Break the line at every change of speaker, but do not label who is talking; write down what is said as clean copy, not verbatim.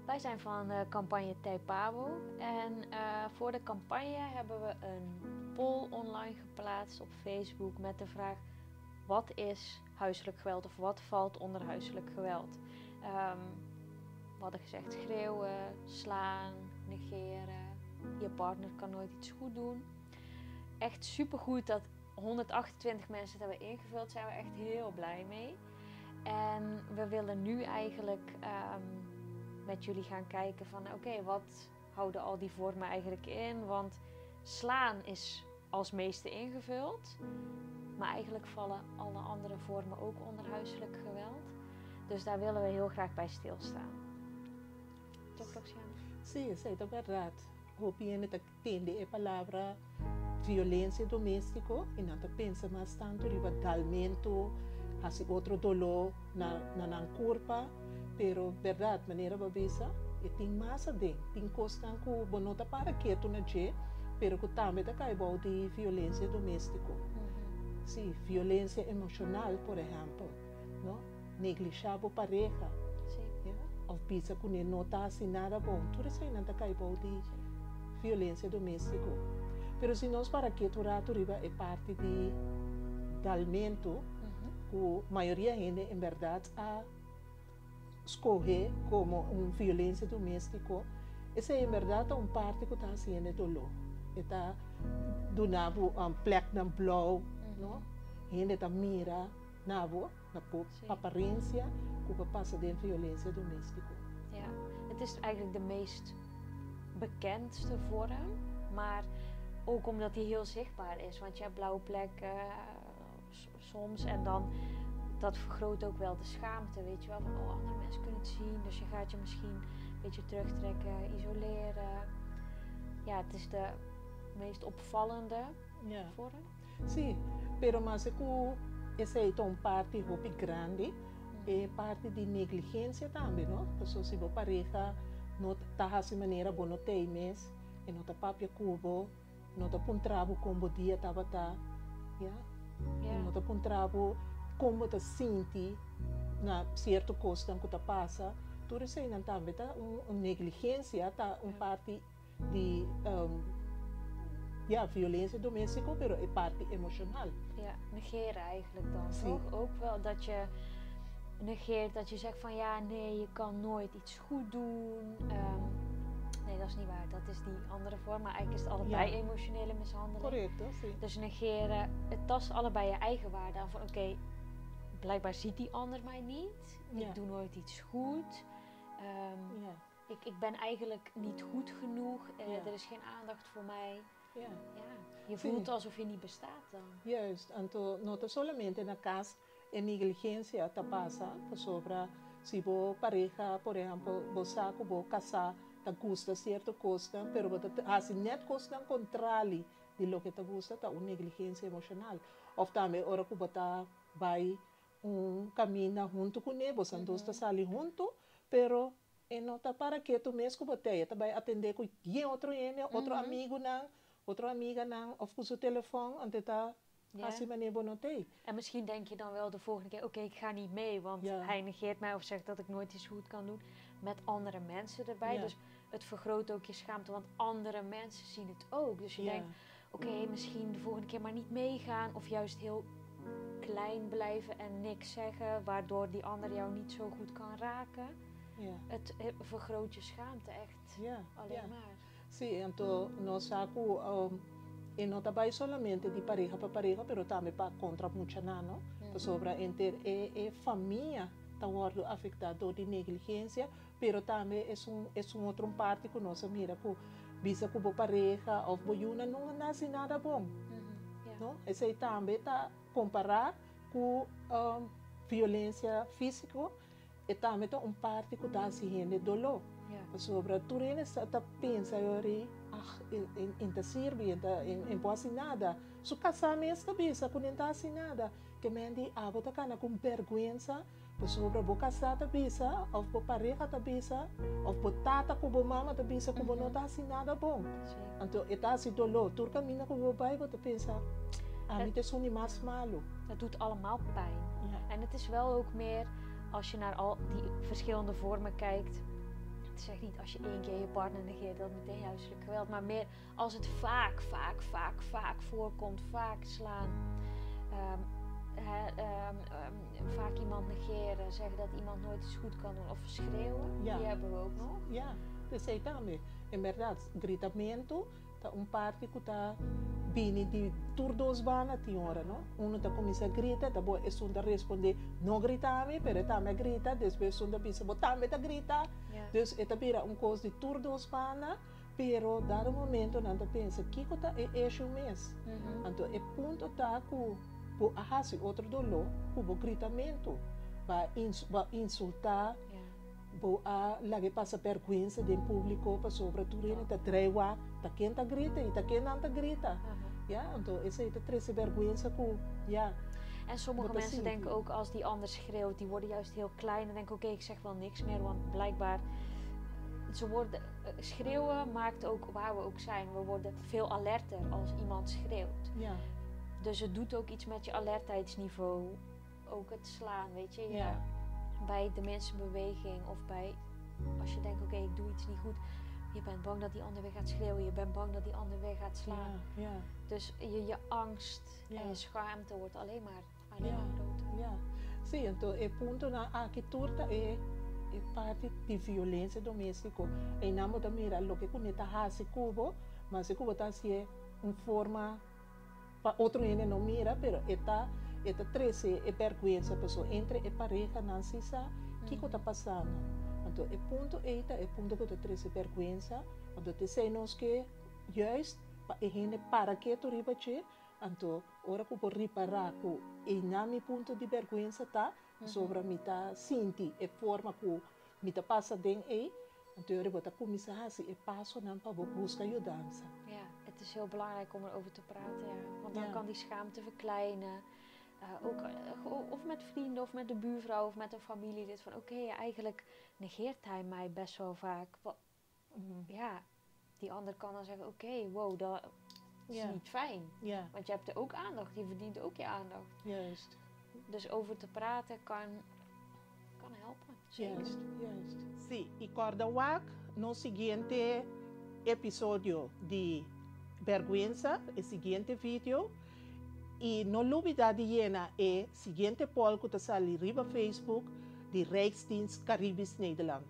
Wij zijn van de campagne Teipabo en voor de campagne hebben we een poll online geplaatst op Facebook met de vraag: wat is huiselijk geweld of wat valt onder huiselijk geweld? We hadden gezegd schreeuwen, slaan, negeren, je partner kan nooit iets goed doen. Echt supergoed dat 128 mensen het hebben ingevuld, daar zijn we echt heel blij mee. En we willen nu eigenlijk met jullie gaan kijken van oké, wat houden al die vormen eigenlijk in? Want slaan is als meeste ingevuld, maar eigenlijk vallen alle andere vormen ook onder huiselijk geweld. Dus daar willen we heel graag bij stilstaan. Toch, Roxana?
Sí, es verdad. Hopiene te tende a palavra violencia doméstico e não te pensa mais tanto riba talmento, hasi outro dolor na curpa, pero verdad maneira babisa e tem massa den, tem costan ku bonota para quieto na je, pero ku tambe ta kai bau de violencia doméstico. Sí, violencia emocional, por ejemplo, ¿no? Neglijar a pareja.
Sí.
Yeah? Of bisa ku ne nota assim nada bom. Tudo isso aí não tá cai bau de violencia doméstico. Pero se nós para que tu rato riba é parte de dalmento, que a maioria gente em verdade a escolher como violência doméstica, essa é em verdade parte que está sendo dolor. Está donando plek na blauw, no? Gente está mira na aparência que passa de violência doméstica.
Ja, het is eigenlijk de meest bekendste vorm, maar ook omdat die heel zichtbaar is. Want je hebt blauwe plekken soms en dan dat vergroot ook wel de schaamte, weet je wel. Van oh, andere mensen kunnen het zien, dus je gaat je misschien een beetje terugtrekken, isoleren. Ja, het is de meest opvallende vorm.
Sí, pero más que essa é uma parte muito grande, é parte de negligência também, não? Porque se você pareja não está de maneira boa, não tem mês, e não está papia cubo, não está um trabalho como dia estava tá, não está um trabalho como está sente na certo custo que está passa, tudo isso aí não também tá uma negligência, tá parte de violência doméstica, pero é parte emocional.
Ja, negeren eigenlijk dan,
Sí.
toch? Ook wel dat je negeert, dat je zegt van ja, nee, je kan nooit iets goed doen. Nee, dat is niet waar. Dat is die andere vorm, maar eigenlijk is het allebei emotionele mishandeling.
Correcto, sí.
Dus negeren, het tast allebei je eigen waarde aan van oké, blijkbaar ziet die ander mij niet. Ik doe nooit iets goed. Ik ben eigenlijk niet goed genoeg. Er is geen aandacht voor mij.
Ja.
Je voelt alsof je niet bestaat dan.
Juist, então não solamente na casa a negligência tá passa, sobre se vo pareja, por exemplo, você vo casar, tá custa certo custa, pero você assim net custa contrário de lo que tá custa, tá uma negligência emocional. Of também hora que você vai caminha junto com ele, você não está sali junto, pero e não tá para que tu mesmo você vai atender com outro amigo não, outra amiga não, of com seu telefone, onde tá assim maneira não tem.
En misschien denk je dan wel de volgende keer, oké, ik ga niet mee, want hij negeert mij of zegt dat ik nooit iets goed kan doen met andere mensen erbij.
Ja.
Dus het vergroot ook je schaamte, want andere mensen zien het ook. Dus je denkt, oké, misschien de volgende keer maar niet meegaan of juist heel klein blijven en niks zeggen, waardoor die ander jou niet zo goed kan raken. Het vergroot je schaamte echt alleen maar.
Sí, então nós saco e não trabalha solamente de pareja para pareja, pero também para contra muita não, sobre entre família está sendo afetada de negligência, pero também é outro parte que nós mira que visa que pareja ou boiuna não nasce nada bom, não? Esse aí também está comparar com violência física e também tem parte que está sendo dolor. Sobre tu está pensa em te servir, em posse nada. Su casamento está bisa com não assim nada. Que mendi a bota cana com vergonha, sobre bo casar tá bisa, ou bo pareja tá bisa, ou bo tata com bo mama tá bisa, com bo não tá assim nada bom. Então está assim dolor. Tu caminha com bo pai, bo te pensa, a mim te suni mais malo.
Het doet allemaal pijn. En het is wel ook meer, als je naar al die verschillende vormen kijkt, zeg niet als je 1 keer je partner negeert, dat meteen huiselijk geweld. Maar meer als het vaak voorkomt, vaak slaan. Vaak iemand negeren, zeggen dat iemand nooit iets goed kan doen of schreeuwen.
Ja.
Die hebben we ook nog.
Ja, dus aí também. En verdade, gritamento, tá parte que tá bini de turdos bana tiora, no? Uno tá começa a gritar, tá bom, é sunda responder, não gritame, pero também grita, depois sunda pensa, bom, também tá grita.
Ja.
Dus é vira coisa de turdos bana, pero dado momento não tá pensa, que tá é eixo mês. Então, é ponto tá com o ahasi outro dolor, com o gritamento, vai insultar. Bo a lagi passa vergonha do público para sobretudo tá treua tá quem tá grita e tá quem não tá grita ja então essa é trece vergonha com ja.
En sommige mensen denken ook als die ander schreeuwt, die worden juist heel klein en denken oké, ik zeg wel niks meer, want blijkbaar ze worden schreeuwen maakt ook waar we ook zijn, we worden veel alerter als iemand schreeuwt.
Ja.
Dus het doet ook iets met je alertheidsniveau, ook het slaan, weet je.
Ja.
Bij de mensenbeweging of bij, als je denkt oké, ik doe iets niet goed, je bent bang dat die ander weer gaat schreeuwen, je bent bang dat die ander weer gaat slaan.
Ja, ja.
Dus je angst en je schaamte wordt alleen maar groter.
Ja. Sim, então é ponto na aqui turta é parte de violência doméstica. E namo da mira lo que conecta hasi cubo, mas cubo tá se forma para outro ene não mira, pero eta trece é vergonha pessoa entre a pareja não se sabe que está passando. Então é ponto eita é ponto que trece vergonha, então te sei nós que juist para que tu ribache, então ora que por reparar que e na mi ponto de vergonha tá sobre me tá senti é forma que me tá passa den aí, então eu vou começar a se passo não para buscar ajudança.
Ja, het is heel belangrijk om erover te praten, ja. Want dan kan die schaamte verkleinen. Ook, of met vrienden of met de buurvrouw of met een familielid van oké, eigenlijk negeert hij mij best wel vaak. Ja, die ander kan dan zeggen oké, wow, dat is niet fijn.
Ja.
Want je hebt er ook aandacht, je verdient ook je aandacht.
Juist.
Dus over te praten kan helpen.
Juist. Sim, e corda wak no seguinte episódio de vergüenza, el seguinte vídeo. E não olvida de llenar o seguinte poll que está salindo no Facebook de Rijksdienst Caribisch Nederland.